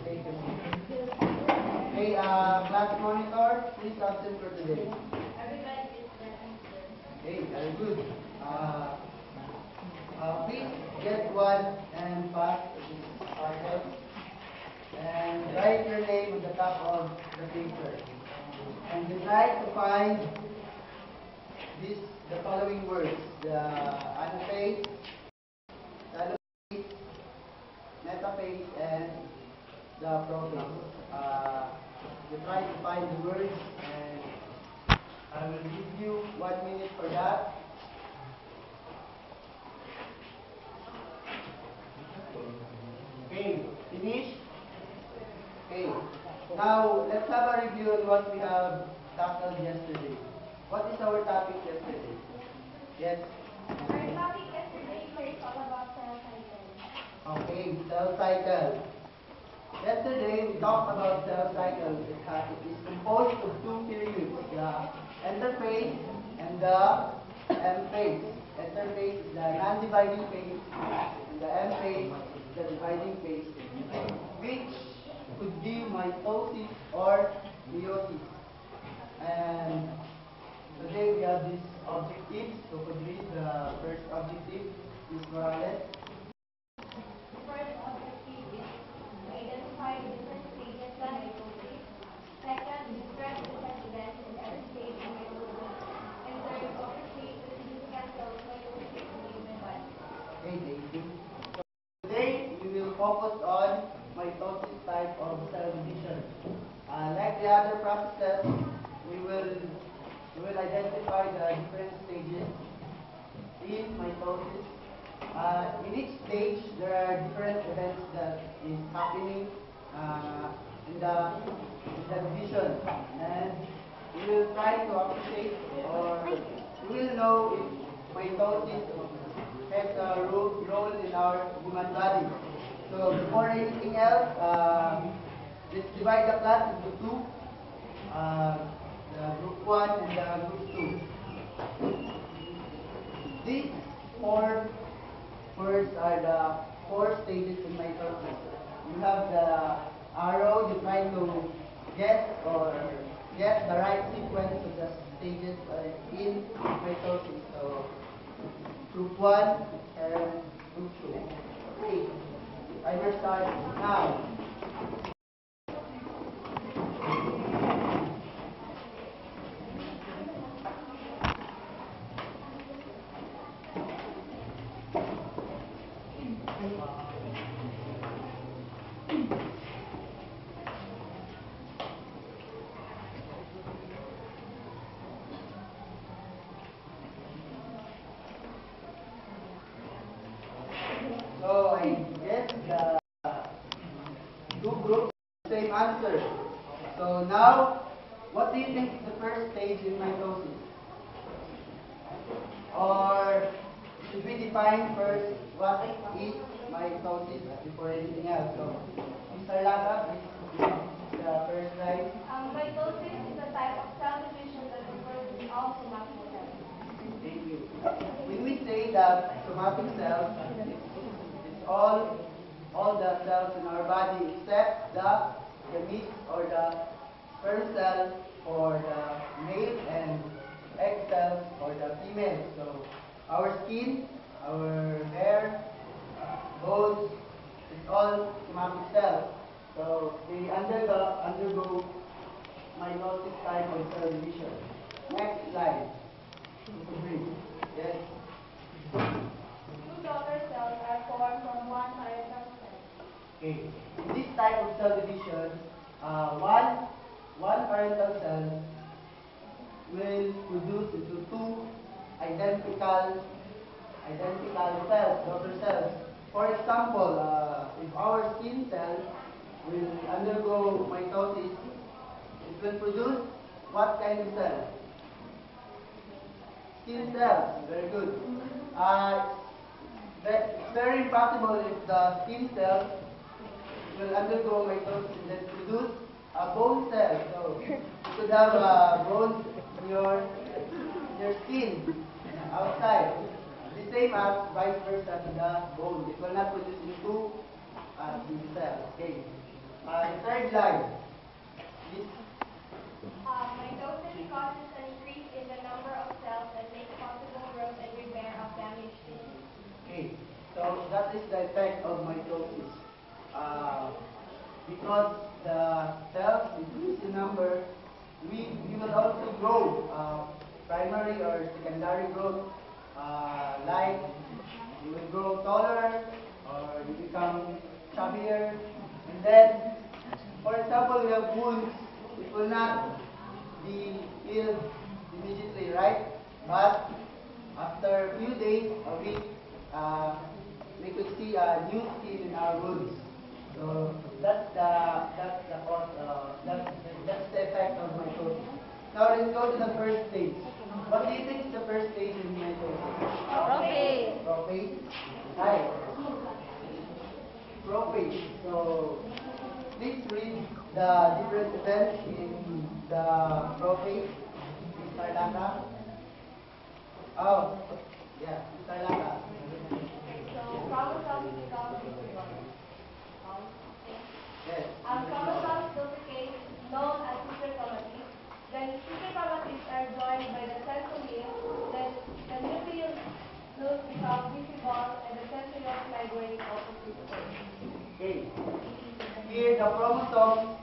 take a seat. Okay, class monitor, please absent for today. Okay, very good. Please get one and pass this parcel and write your name on the top of the paper. And you try to find the following words: the anaphase, telophase, metaphase, and the prophase. You try to find the words, and I will give you 1 minute for that. Okay, finish? Okay. Now, let's have a review on what we have tackled yesterday. What is our topic yesterday? Yes? Our topic yesterday is all about cell cycle. Okay, cell cycle. Yesterday, we talked about cell cycle. It is composed of two periods, the interphase and the M phase. Interphase is the non-dividing phase, and the M phase is the dividing phase, which could be mitosis or meiosis. And today we have these objectives. So could you read the first objective, Ms. Morales? The first objective is to identify the different stages of mitosis. Second, describe the different events in every stage of mitosis. And third, overstate the significance of mitosis in the human body. Okay, thank you. So today we will focus on mitosis type of cell division. Like the other processes, we will identify the different stages in mitosis. In each stage, there are different events that is happening in the division, and we will try to appreciate, or we will know if mitosis has a role in our human body. So before anything else, let's divide the class into two, the group 1 and the group 2. These four words are the 4 stages in mitosis. You have the arrow, you try to guess or get the right sequence of the stages in mitosis. So group 1 and group 2. Okay. Timer starts now. So I guess the two groups same answer. So now, what do you think is the first stage in mitosis? Or should we define first what is mitosis before anything else? So, Mr. Laka, please the first slide. Mitosis is a type of cell division that occurs in all somatic cells. Thank you. When we say that somatic cells, it's all the cells in our body except the gametes or the sperm cell for the male and egg cells for the female. So our skin, our hair, bones, it's all somatic cells. So they undergo mitosis type of cell division. Next slide. Yes. Two daughter cells are formed from one parental cell. Okay. In this type of cell division, one parental cell will produce into two identical cells, daughter cells. For example, if our skin cell will undergo mitosis, it will produce what kind of cell? Skin cells. Very good. It's very impossible if the skin cells will undergo mitosis and then produce a bone cell. So you could have bones in your skin outside. The same as vice versa to the bone. It will not produce into skin cells. Okay. The third line. This, Mitosis causes an increase in the number of cells that make possible growth and repair of damaged tissues. okay, so that is the effect of mitosis. Because the cells increase in number, we will also grow primary or secondary growth, like you will grow taller or you become chubbier. And then, for example, we have wounds, it will not be healed immediately, right? But after a few days, a week, we could see a new skin in our wounds. So that's the cause. That's the effect of mitosis. Now let's go to the first stage. What do you think is the first stage in mitosis? Prophase. Prophase. Right. Prophase. So please read the different events in the prophase. Mr. Laka. Oh, yeah, Mr. Laka. So chromosomes become visible. Yes. Chromosomes duplicate, known as sister chromatids. Then sister chromatids are joined by the centromere. Then the nucleus becomes visible, and the centrioles migrate opposite poles. Okay. Here the chromosomes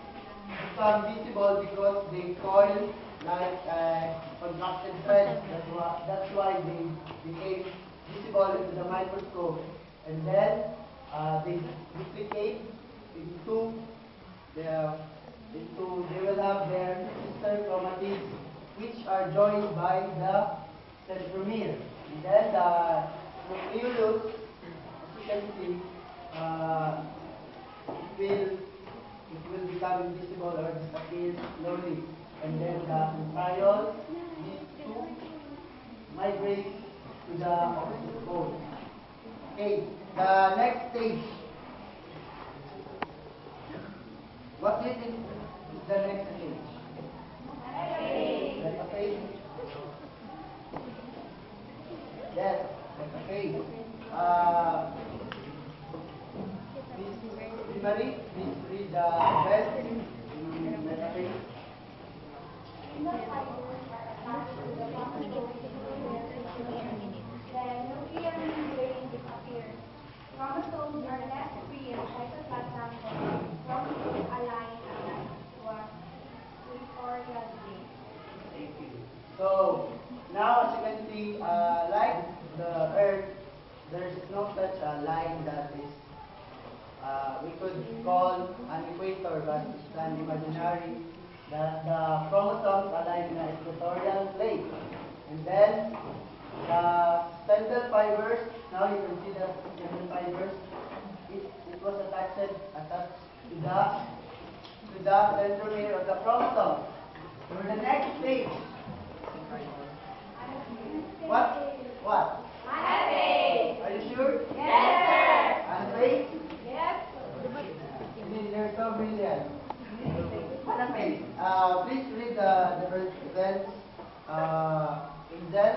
become visible because they coil like contracted threads. That's why they became visible into the microscope. And then they duplicate into they will have their sister chromatids, which are joined by the centromere. And then the nucleolus, as you can see, it will become invisible or disappear slowly. And then the centriole needs to migrate to the opposite pole. Okay, the next stage. What do you think is the next stage? Metaphase. Yes, metaphase. Miss Marie, please read the best metaphase. The fibers are attached to the chromosome then nuclear membrane disappears. Chromosomes are left free in cytoplasm form. Chromosomes align as equatorial plane. Thank you. So now, as you can see, like the Earth, there's no such a line that is we could call an equator, but it's an imaginary. The chromosomes align in an equatorial plane, and then the spindle fibers. Now you can see the spindle fibers. It was attached to the centromere of the chromosome. For the next stage. What? What? Anaphase. Are you sure? Yes, sir. Anaphase? Yes. You're so brilliant. Anaphase. Please read the different events in that.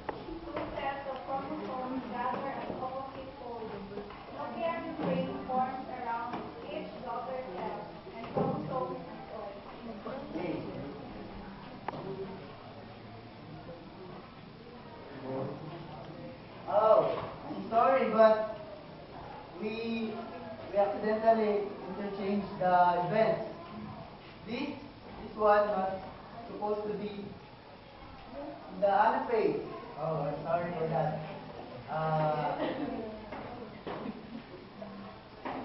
Two sets of chromosomes gather at opposite poles. Nuclear membrane forms around each daughter cell, and chromosomes deploy. Okay. Oh, I'm sorry, but we accidentally interchanged the events. This one was supposed to be the anaphase. Oh, I'm sorry for that.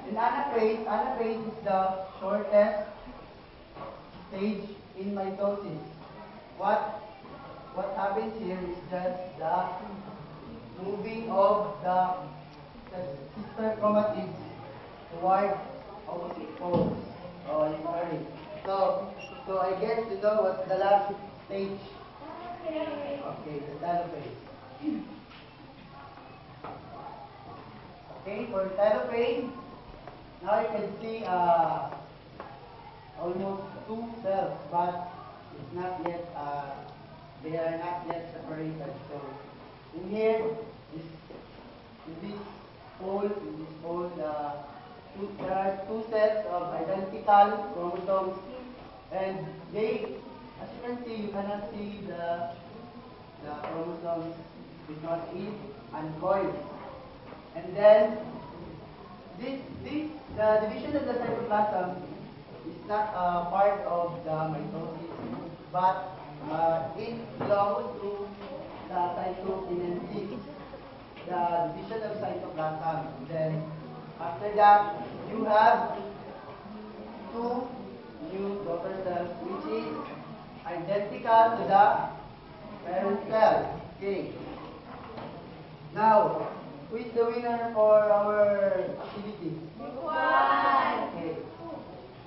In anaphase is the shortest stage in mitosis. What happens here is just the moving of the sister chromatids toward opposite poles. Oh, I'm sorry. So I guess you know what's the last stage. Okay, the telophase. Okay, for telophase, now you can see almost two cells, but it's not yet. They are not yet separated. So in here, in this pole, there are two cells of identical chromosomes, and they, as you can see, you cannot see the chromosomes because it's uncoiled. And then the division of the cytoplasm is not a part of the mitosis, but it belongs to the cytokinesis, the division of cytoplasm. Then after that, you have two new daughter cells, which is identical to the parent cell. Okay. Now, who is the winner for our activity? Okay.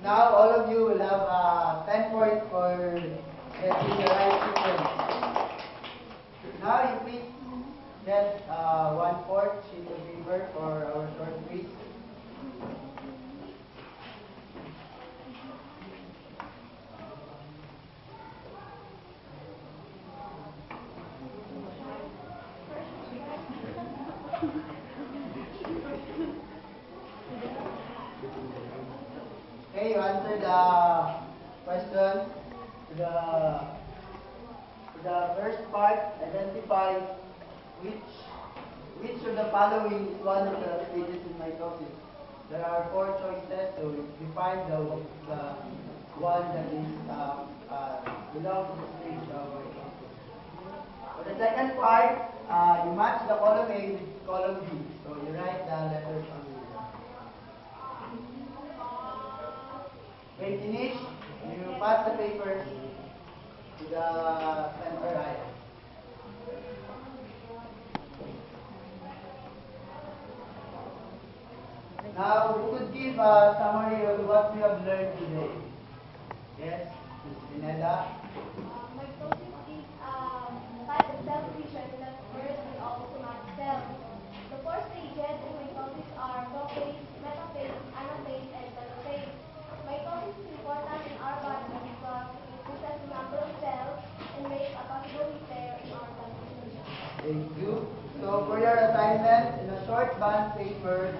Now, all of you will have 10 points for getting the right sequence. Now, you please get 1/4 sheet of paper for our short quiz. Okay, you answer the question to the first part. Identify which of the following is one of the stages in mitosis. There are 4 choices, so you find the one that is belongs to the stage of mitosis. For the second part, you match the column A with column B. So you write the letters on the when finished, you pass the papers to the center aisle. Now, who could give a summary of what we have learned today? Yes, Ms. Pineda. Mitosis is type of cell division that occurs in all somatic cells. The 4 stages in mitosis are prophase, metaphase, anaphase, and telophase. Mitosis is important in our body because it increases the number of cells and makes a possible repair in our body. Thank you. So, for your assignment, in a short bond paper,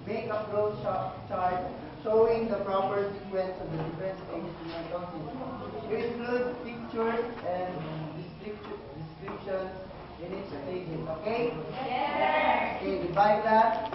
make a flow chart showing the proper sequence of the different stages in mitosis. You include pictures and descriptions in each stage. Okay? Yes, sir. Okay, goodbye class.